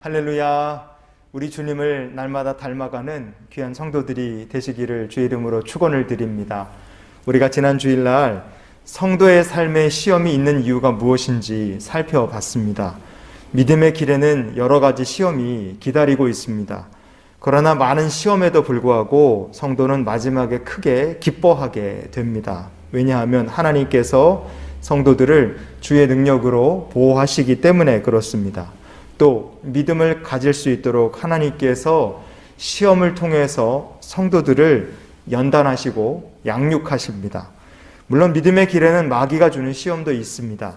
할렐루야. 우리 주님을 날마다 닮아가는 귀한 성도들이 되시기를 주의 이름으로 축원을 드립니다. 우리가 지난 주일날 성도의 삶에 시험이 있는 이유가 무엇인지 살펴봤습니다. 믿음의 길에는 여러 가지 시험이 기다리고 있습니다. 그러나 많은 시험에도 불구하고 성도는 마지막에 크게 기뻐하게 됩니다. 왜냐하면 하나님께서 성도들을 주의 능력으로 보호하시기 때문에 그렇습니다. 또 믿음을 가질 수 있도록 하나님께서 시험을 통해서 성도들을 연단하시고 양육하십니다. 물론 믿음의 길에는 마귀가 주는 시험도 있습니다.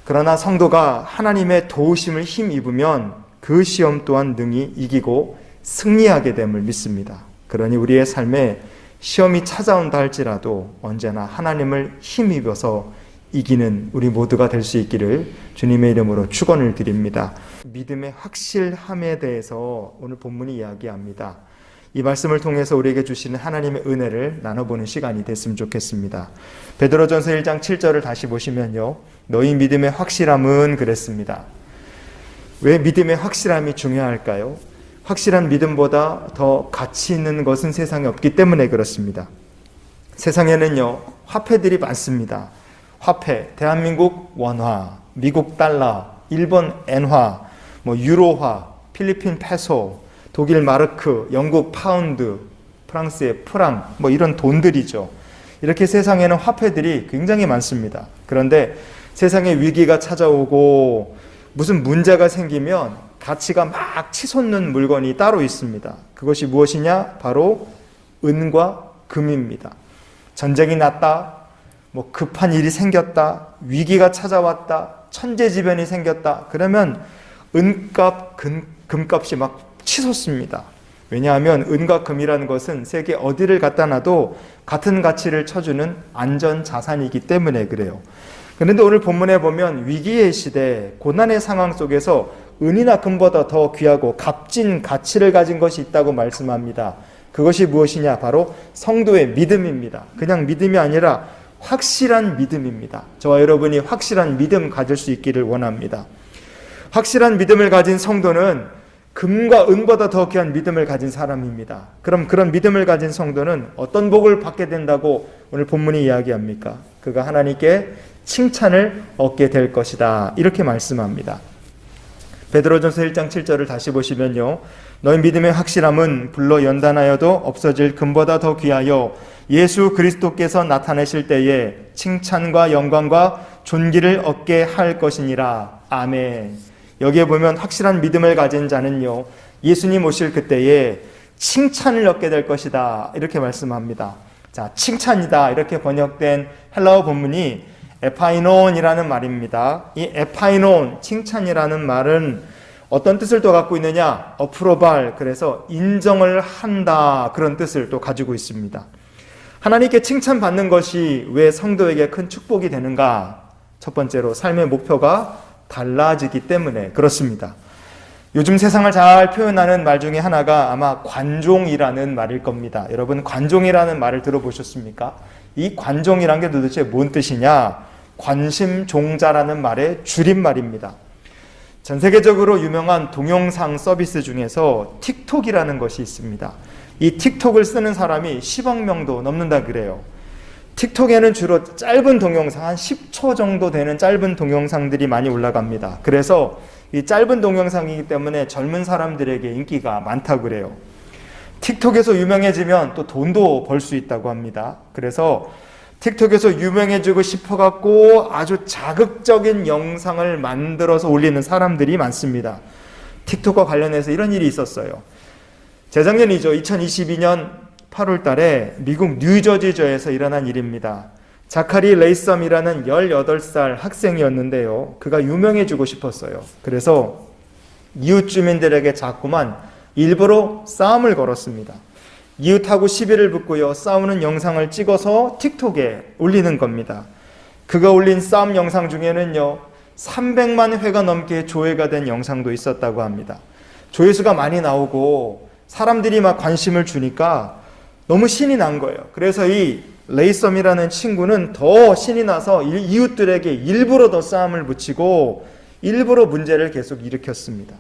그러나 성도가 하나님의 도우심을 힘입으면 그 시험 또한 능히 이기고 승리하게 됨을 믿습니다. 그러니 우리의 삶에 시험이 찾아온다 할지라도 언제나 하나님을 힘입어서 이기는 우리 모두가 될 수 있기를 주님의 이름으로 축원을 드립니다. 믿음의 확실함에 대해서 오늘 본문이 이야기합니다. 이 말씀을 통해서 우리에게 주시는 하나님의 은혜를 나눠보는 시간이 됐으면 좋겠습니다. 베드로전서 1장 7절을 다시 보시면요, 너희 믿음의 확실함은 그랬습니다. 왜 믿음의 확실함이 중요할까요? 확실한 믿음보다 더 가치 있는 것은 세상에 없기 때문에 그렇습니다. 세상에는요, 화폐들이 많습니다. 화폐, 대한민국 원화, 미국 달러, 일본 엔화, 유로화, 필리핀 페소, 독일 마르크, 영국 파운드, 프랑스의 프랑, 이런 돈들이죠. 이렇게 세상에는 화폐들이 굉장히 많습니다. 그런데 세상에 위기가 찾아오고 무슨 문제가 생기면 가치가 막 치솟는 물건이 따로 있습니다. 그것이 무엇이냐? 바로 은과 금입니다. 전쟁이 났다, 급한 일이 생겼다, 위기가 찾아왔다, 천재지변이 생겼다, 그러면 은값, 금값이 막 치솟습니다. 왜냐하면 은과 금이라는 것은 세계 어디를 갖다 놔도 같은 가치를 쳐주는 안전자산이기 때문에 그래요. 그런데 오늘 본문에 보면 위기의 시대, 고난의 상황 속에서 은이나 금보다 더 귀하고 값진 가치를 가진 것이 있다고 말씀합니다. 그것이 무엇이냐? 바로 성도의 믿음입니다. 그냥 믿음이 아니라 확실한 믿음입니다. 저와 여러분이 확실한 믿음 가질 수 있기를 원합니다. 확실한 믿음을 가진 성도는 금과 은보다 더 귀한 믿음을 가진 사람입니다. 그럼 그런 믿음을 가진 성도는 어떤 복을 받게 된다고 오늘 본문이 이야기합니까? 그가 하나님께 칭찬을 얻게 될 것이다, 이렇게 말씀합니다. 베드로전서 1장 7절을 다시 보시면요, 너희 믿음의 확실함은 불로 연단하여도 없어질 금보다 더 귀하여 예수 그리스도께서 나타내실 때에 칭찬과 영광과 존귀를 얻게 할 것이니라. 아멘. 여기에 보면 확실한 믿음을 가진 자는요, 예수님 오실 그때에 칭찬을 얻게 될 것이다, 이렇게 말씀합니다. 자, 칭찬이다 이렇게 번역된 헬라어 본문이 에파이논이라는 말입니다. 이 에파이논, 칭찬이라는 말은 어떤 뜻을 또 갖고 있느냐? 어프로발, 그래서 인정을 한다, 그런 뜻을 또 가지고 있습니다. 하나님께 칭찬받는 것이 왜 성도에게 큰 축복이 되는가? 첫 번째로 삶의 목표가 달라지기 때문에 그렇습니다. 요즘 세상을 잘 표현하는 말 중에 하나가 아마 관종이라는 말일 겁니다. 여러분, 관종이라는 말을 들어보셨습니까? 이 관종이란 게 도대체 뭔 뜻이냐? 관심종자라는 말의 줄임말입니다. 전 세계적으로 유명한 동영상 서비스 중에서 틱톡이라는 것이 있습니다. 이 틱톡을 쓰는 사람이 10억 명도 넘는다 그래요. 틱톡에는 주로 짧은 동영상, 한 10초 정도 되는 짧은 동영상들이 많이 올라갑니다. 그래서 이 짧은 동영상이기 때문에 젊은 사람들에게 인기가 많다고 그래요. 틱톡에서 유명해지면 또 돈도 벌 수 있다고 합니다. 그래서 틱톡에서 유명해지고 싶어갖고 아주 자극적인 영상을 만들어서 올리는 사람들이 많습니다. 틱톡과 관련해서 이런 일이 있었어요. 재작년이죠. 2022년 8월 달에 미국 뉴저지주에서 일어난 일입니다. 자카리 레이썸이라는 18살 학생이었는데요. 그가 유명해지고 싶었어요. 그래서 이웃 주민들에게 자꾸만 일부러 싸움을 걸었습니다. 이웃하고 시비를 붙고요, 싸우는 영상을 찍어서 틱톡에 올리는 겁니다. 그가 올린 싸움 영상 중에는요, 300만 회가 넘게 조회가 된 영상도 있었다고 합니다. 조회수가 많이 나오고 사람들이 막 관심을 주니까 너무 신이 난 거예요. 그래서 이 레이썸이라는 친구는 더 신이 나서 이웃들에게 일부러 더 싸움을 붙이고 일부러 문제를 계속 일으켰습니다.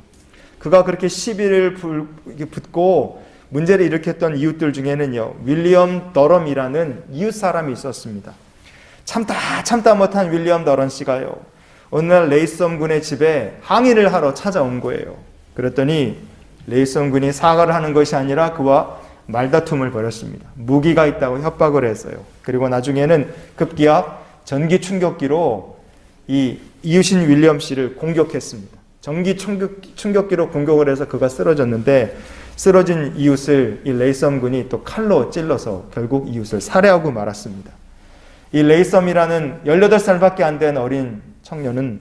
그가 그렇게 시비를 붙고 문제를 일으켰던 이웃들 중에는요, 윌리엄 더럼이라는 이웃 사람이 있었습니다. 참다 못한 윌리엄 더럼 씨가요, 어느 날 레이썸 군의 집에 항의를 하러 찾아온 거예요. 그랬더니 레이썸 군이 사과를 하는 것이 아니라 그와 말다툼을 벌였습니다. 무기가 있다고 협박을 했어요. 그리고 나중에는 급기야 전기 충격기로 이 이웃인 윌리엄 씨를 공격했습니다. 전기 충격기로 공격을 해서 그가 쓰러졌는데, 쓰러진 이웃을 이 레이썸 군이 또 칼로 찔러서 결국 이웃을 살해하고 말았습니다. 이 레이썸이라는 18살밖에 안 된 어린 청년은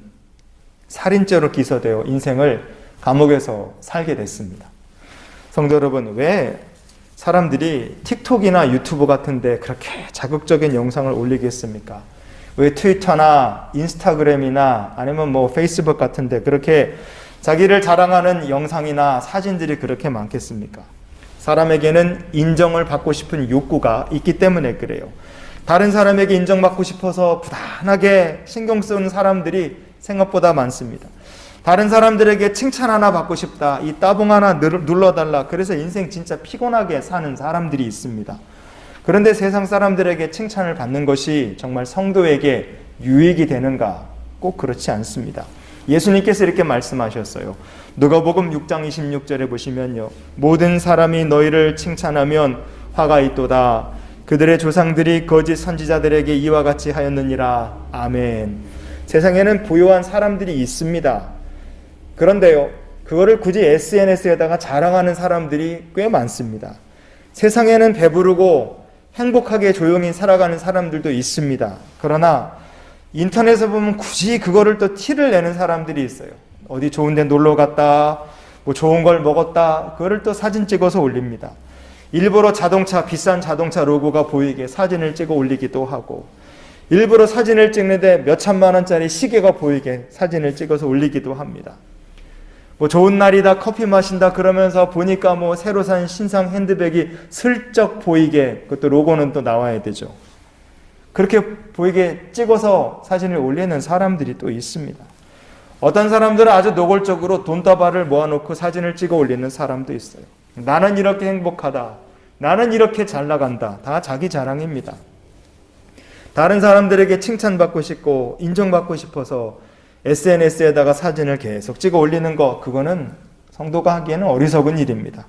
살인죄로 기소되어 인생을 감옥에서 살게 됐습니다. 성도 여러분, 왜 사람들이 틱톡이나 유튜브 같은데 그렇게 자극적인 영상을 올리겠습니까? 왜 트위터나 인스타그램이나 아니면 뭐 페이스북 같은데 그렇게 자기를 자랑하는 영상이나 사진들이 그렇게 많겠습니까? 사람에게는 인정을 받고 싶은 욕구가 있기 때문에 그래요. 다른 사람에게 인정받고 싶어서 부단하게 신경 쓰는 사람들이 생각보다 많습니다. 다른 사람들에게 칭찬 하나 받고 싶다, 이 따봉 하나 눌러달라, 그래서 인생 진짜 피곤하게 사는 사람들이 있습니다. 그런데 세상 사람들에게 칭찬을 받는 것이 정말 성도에게 유익이 되는가? 꼭 그렇지 않습니다. 예수님께서 이렇게 말씀하셨어요. 누가복음 6장 26절에 보시면요, 모든 사람이 너희를 칭찬하면 화가 있도다. 그들의 조상들이 거짓 선지자들에게 이와 같이 하였느니라. 아멘. 세상에는 부유한 사람들이 있습니다. 그런데요, 그거를 굳이 SNS에다가 자랑하는 사람들이 꽤 많습니다. 세상에는 배부르고 행복하게 조용히 살아가는 사람들도 있습니다. 그러나 인터넷에 보면 굳이 그거를 또 티를 내는 사람들이 있어요. 어디 좋은 데 놀러 갔다, 뭐 좋은 걸 먹었다, 그거를 또 사진 찍어서 올립니다. 일부러 비싼 자동차 로고가 보이게 사진을 찍어 올리기도 하고, 일부러 사진을 찍는데 몇 천만 원짜리 시계가 보이게 사진을 찍어서 올리기도 합니다. 뭐 좋은 날이다, 커피 마신다 그러면서 보니까 뭐 새로 산 신상 핸드백이 슬쩍 보이게, 그것도 로고는 또 나와야 되죠. 그렇게 보이게 찍어서 사진을 올리는 사람들이 또 있습니다. 어떤 사람들은 아주 노골적으로 돈다발을 모아놓고 사진을 찍어 올리는 사람도 있어요. 나는 이렇게 행복하다, 나는 이렇게 잘 나간다, 다 자기 자랑입니다. 다른 사람들에게 칭찬받고 싶고 인정받고 싶어서 SNS에다가 사진을 계속 찍어 올리는 거, 그거는 성도가 하기에는 어리석은 일입니다.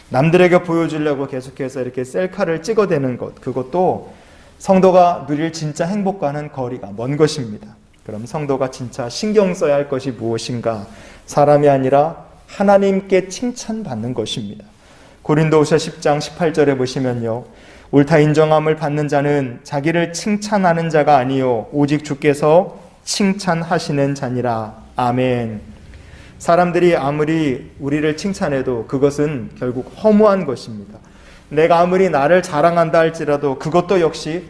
남들에게 보여주려고 계속해서 이렇게 셀카를 찍어대는 것, 그것도 성도가 누릴 진짜 행복과는 거리가 먼 것입니다. 그럼 성도가 진짜 신경 써야 할 것이 무엇인가? 사람이 아니라 하나님께 칭찬받는 것입니다. 고린도후서 10장 18절에 보시면요, 옳다 인정함을 받는 자는 자기를 칭찬하는 자가 아니요 오직 주께서 칭찬하시는 자니라. 아멘. 사람들이 아무리 우리를 칭찬해도 그것은 결국 허무한 것입니다. 내가 아무리 나를 자랑한다 할지라도 그것도 역시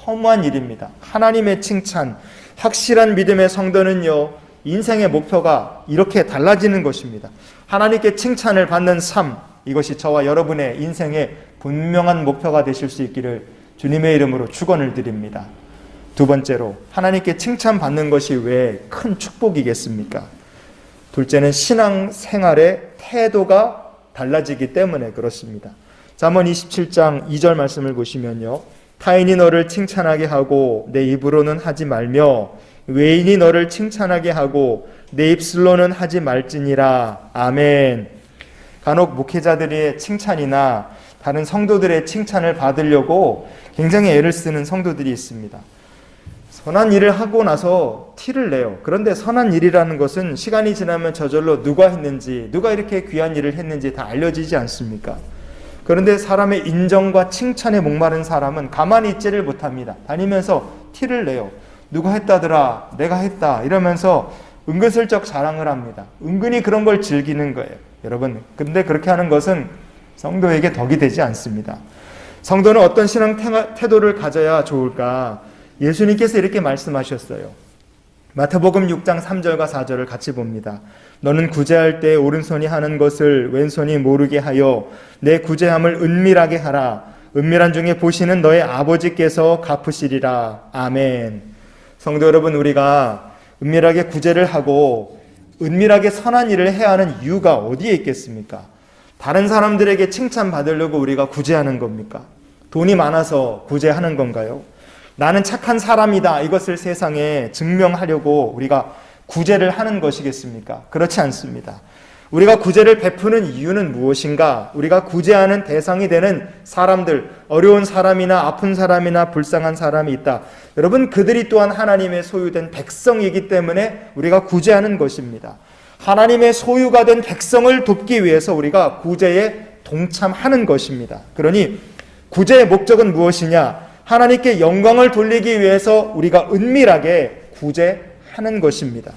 허무한 일입니다. 하나님의 칭찬, 확실한 믿음의 성도는요, 인생의 목표가 이렇게 달라지는 것입니다. 하나님께 칭찬을 받는 삶, 이것이 저와 여러분의 인생의 분명한 목표가 되실 수 있기를 주님의 이름으로 축원을 드립니다. 두 번째로, 하나님께 칭찬받는 것이 왜 큰 축복이겠습니까? 둘째는 신앙 생활의 태도가 달라지기 때문에 그렇습니다. 잠언 27장 2절 말씀을 보시면요, 타인이 너를 칭찬하게 하고 내 입으로는 하지 말며 외인이 너를 칭찬하게 하고 내 입술로는 하지 말지니라. 아멘. 간혹 목회자들의 칭찬이나 다른 성도들의 칭찬을 받으려고 굉장히 애를 쓰는 성도들이 있습니다. 선한 일을 하고 나서 티를 내요. 그런데 선한 일이라는 것은 시간이 지나면 저절로 누가 했는지, 누가 이렇게 귀한 일을 했는지 다 알려지지 않습니까? 그런데 사람의 인정과 칭찬에 목마른 사람은 가만히 있지를 못합니다. 다니면서 티를 내요. 누가 했다더라, 내가 했다, 이러면서 은근슬쩍 자랑을 합니다. 은근히 그런 걸 즐기는 거예요. 여러분, 근데 그렇게 하는 것은 성도에게 덕이 되지 않습니다. 성도는 어떤 신앙 태도를 가져야 좋을까? 예수님께서 이렇게 말씀하셨어요. 마태복음 6장 3절과 4절을 같이 봅니다. 너는 구제할 때 오른손이 하는 것을 왼손이 모르게 하여 내 구제함을 은밀하게 하라. 은밀한 중에 보시는 너의 아버지께서 갚으시리라. 아멘. 성도 여러분, 우리가 은밀하게 구제를 하고 은밀하게 선한 일을 해야 하는 이유가 어디에 있겠습니까? 다른 사람들에게 칭찬받으려고 우리가 구제하는 겁니까? 돈이 많아서 구제하는 건가요? 나는 착한 사람이다, 이것을 세상에 증명하려고 우리가 구제를 하는 것이겠습니까? 그렇지 않습니다. 우리가 구제를 베푸는 이유는 무엇인가? 우리가 구제하는 대상이 되는 사람들, 어려운 사람이나 아픈 사람이나 불쌍한 사람이 있다. 여러분, 그들이 또한 하나님의 소유된 백성이기 때문에 우리가 구제하는 것입니다. 하나님의 소유가 된 백성을 돕기 위해서 우리가 구제에 동참하는 것입니다. 그러니 구제의 목적은 무엇이냐? 하나님께 영광을 돌리기 위해서 우리가 은밀하게 구제하는 것입니다.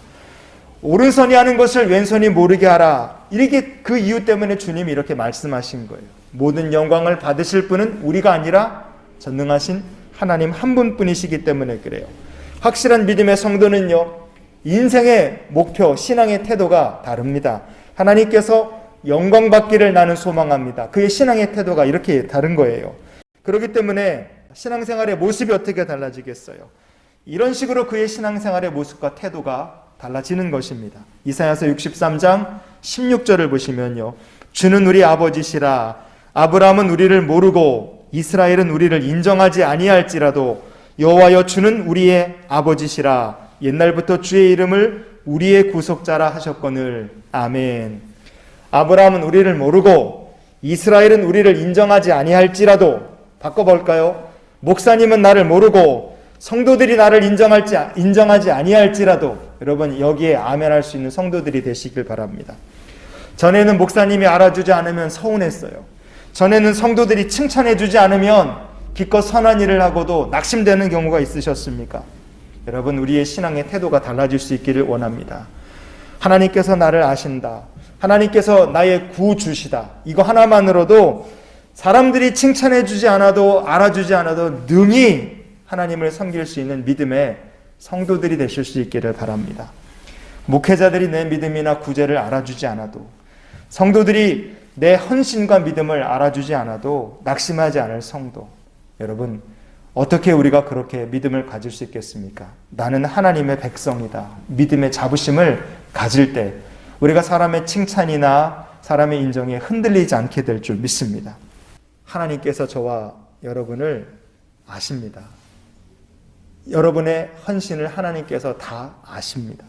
오른손이 하는 것을 왼손이 모르게 하라. 이렇게 그 이유 때문에 주님이 이렇게 말씀하신 거예요. 모든 영광을 받으실 분은 우리가 아니라 전능하신 하나님 한 분뿐이시기 때문에 그래요. 확실한 믿음의 성도는요, 인생의 목표, 신앙의 태도가 다릅니다. 하나님께서 영광 받기를 나는 소망합니다. 그의 신앙의 태도가 이렇게 다른 거예요. 그렇기 때문에 신앙생활의 모습이 어떻게 달라지겠어요? 이런 식으로 그의 신앙생활의 모습과 태도가 달라지는 것입니다. 이사야서 63장 16절을 보시면요, 주는 우리 아버지시라. 아브라함은 우리를 모르고 이스라엘은 우리를 인정하지 아니할지라도 여호와여 주는 우리의 아버지시라. 옛날부터 주의 이름을 우리의 구속자라 하셨거늘. 아멘. 아브라함은 우리를 모르고 이스라엘은 우리를 인정하지 아니할지라도, 바꿔볼까요? 목사님은 나를 모르고 성도들이 나를 인정하지 아니할지라도, 여러분 여기에 아멘할 수 있는 성도들이 되시길 바랍니다. 전에는 목사님이 알아주지 않으면 서운했어요. 전에는 성도들이 칭찬해 주지 않으면 기껏 선한 일을 하고도 낙심되는 경우가 있으셨습니까? 여러분, 우리의 신앙의 태도가 달라질 수 있기를 원합니다. 하나님께서 나를 아신다, 하나님께서 나의 구주시다, 이거 하나만으로도 사람들이 칭찬해 주지 않아도, 알아주지 않아도 능히 하나님을 섬길 수 있는 믿음의 성도들이 되실 수 있기를 바랍니다. 목회자들이 내 믿음이나 구제를 알아주지 않아도, 성도들이 내 헌신과 믿음을 알아주지 않아도 낙심하지 않을 성도, 여러분 어떻게 우리가 그렇게 믿음을 가질 수 있겠습니까? 나는 하나님의 백성이다, 믿음의 자부심을 가질 때 우리가 사람의 칭찬이나 사람의 인정에 흔들리지 않게 될 줄 믿습니다. 하나님께서 저와 여러분을 아십니다. 여러분의 헌신을 하나님께서 다 아십니다.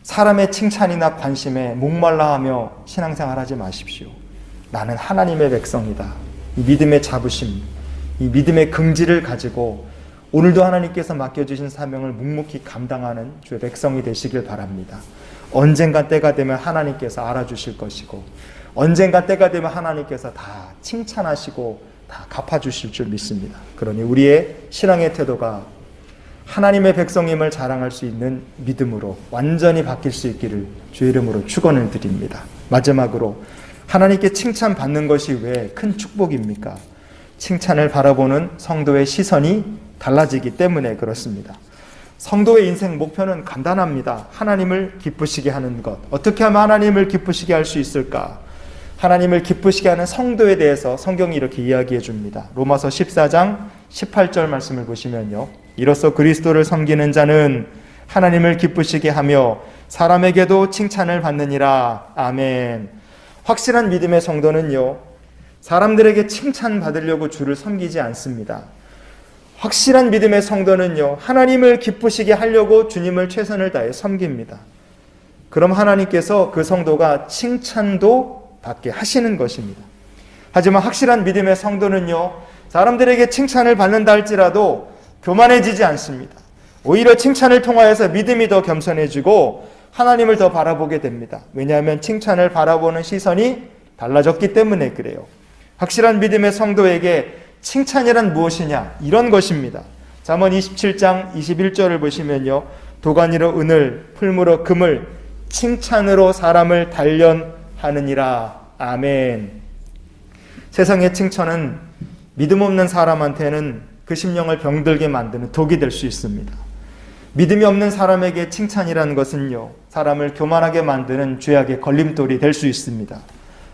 사람의 칭찬이나 관심에 목말라하며 신앙생활 하지 마십시오. 나는 하나님의 백성이다, 이 믿음의 자부심, 이 믿음의 긍지를 가지고 오늘도 하나님께서 맡겨주신 사명을 묵묵히 감당하는 주의 백성이 되시길 바랍니다. 언젠가 때가 되면 하나님께서 알아주실 것이고, 언젠가 때가 되면 하나님께서 다 칭찬하시고 다 갚아주실 줄 믿습니다. 그러니 우리의 신앙의 태도가 하나님의 백성임을 자랑할 수 있는 믿음으로 완전히 바뀔 수 있기를 주의 이름으로 축원을 드립니다. 마지막으로, 하나님께 칭찬받는 것이 왜 큰 축복입니까? 칭찬을 바라보는 성도의 시선이 달라지기 때문에 그렇습니다. 성도의 인생 목표는 간단합니다. 하나님을 기쁘시게 하는 것. 어떻게 하면 하나님을 기쁘시게 할 수 있을까? 하나님을 기쁘시게 하는 성도에 대해서 성경이 이렇게 이야기해 줍니다. 로마서 14장 18절 말씀을 보시면요, 이로써 그리스도를 섬기는 자는 하나님을 기쁘시게 하며 사람에게도 칭찬을 받느니라. 아멘. 확실한 믿음의 성도는요, 사람들에게 칭찬받으려고 주를 섬기지 않습니다. 확실한 믿음의 성도는요, 하나님을 기쁘시게 하려고 주님을 최선을 다해 섬깁니다. 그럼 하나님께서 그 성도가 칭찬도 받게 하시는 것입니다. 하지만 확실한 믿음의 성도는요, 사람들에게 칭찬을 받는다 할지라도 교만해지지 않습니다. 오히려 칭찬을 통하여서 믿음이 더 겸손해지고 하나님을 더 바라보게 됩니다. 왜냐하면 칭찬을 바라보는 시선이 달라졌기 때문에 그래요. 확실한 믿음의 성도에게 칭찬이란 무엇이냐? 이런 것입니다. 잠언 27장 21절을 보시면요, 도가니로 은을, 풀무로 금을, 칭찬으로 사람을 단련하느니라. 아멘. 세상의 칭찬은 믿음 없는 사람한테는 그 심령을 병들게 만드는 독이 될 수 있습니다. 믿음이 없는 사람에게 칭찬이라는 것은요, 사람을 교만하게 만드는 죄악의 걸림돌이 될 수 있습니다.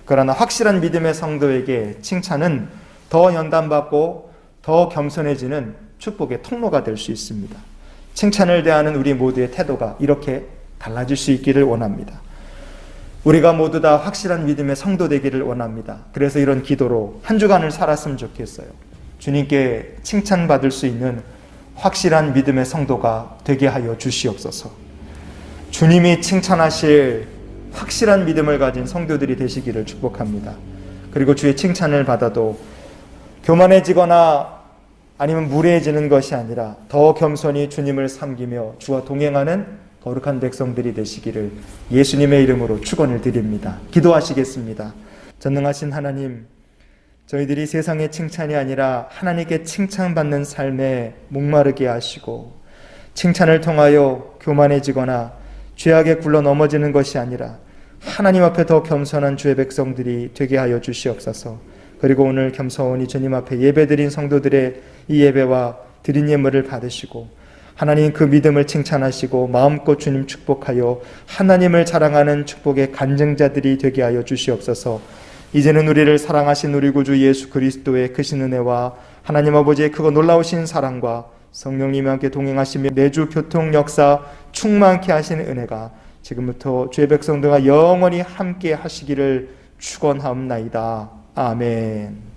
그러나 확실한 믿음의 성도에게 칭찬은 더 연단받고 더 겸손해지는 축복의 통로가 될 수 있습니다. 칭찬을 대하는 우리 모두의 태도가 이렇게 달라질 수 있기를 원합니다. 우리가 모두 다 확실한 믿음의 성도 되기를 원합니다. 그래서 이런 기도로 한 주간을 살았으면 좋겠어요. 주님께 칭찬받을 수 있는 확실한 믿음의 성도가 되게 하여 주시옵소서. 주님이 칭찬하실 확실한 믿음을 가진 성도들이 되시기를 축복합니다. 그리고 주의 칭찬을 받아도 교만해지거나 아니면 무례해지는 것이 아니라 더 겸손히 주님을 섬기며 주와 동행하는 거룩한 백성들이 되시기를 예수님의 이름으로 축원을 드립니다. 기도하시겠습니다. 전능하신 하나님, 저희들이 세상의 칭찬이 아니라 하나님께 칭찬받는 삶에 목마르게 하시고 칭찬을 통하여 교만해지거나 죄악에 굴러 넘어지는 것이 아니라 하나님 앞에 더 겸손한 주의 백성들이 되게 하여 주시옵소서. 그리고 오늘 겸손히 주님 앞에 예배드린 성도들의 이 예배와 드린 예물을 받으시고 하나님 그 믿음을 칭찬하시고 마음껏 주님 축복하여 하나님을 자랑하는 축복의 간증자들이 되게 하여 주시옵소서. 이제는 우리를 사랑하신 우리 구주 예수 그리스도의 크신 은혜와 하나님 아버지의 크고 놀라우신 사랑과 성령님과 함께 동행하시며 매주 교통 역사 충만케 하시는 은혜가 지금부터 주의 백성들과 영원히 함께 하시기를 축원하옵나이다. 아멘.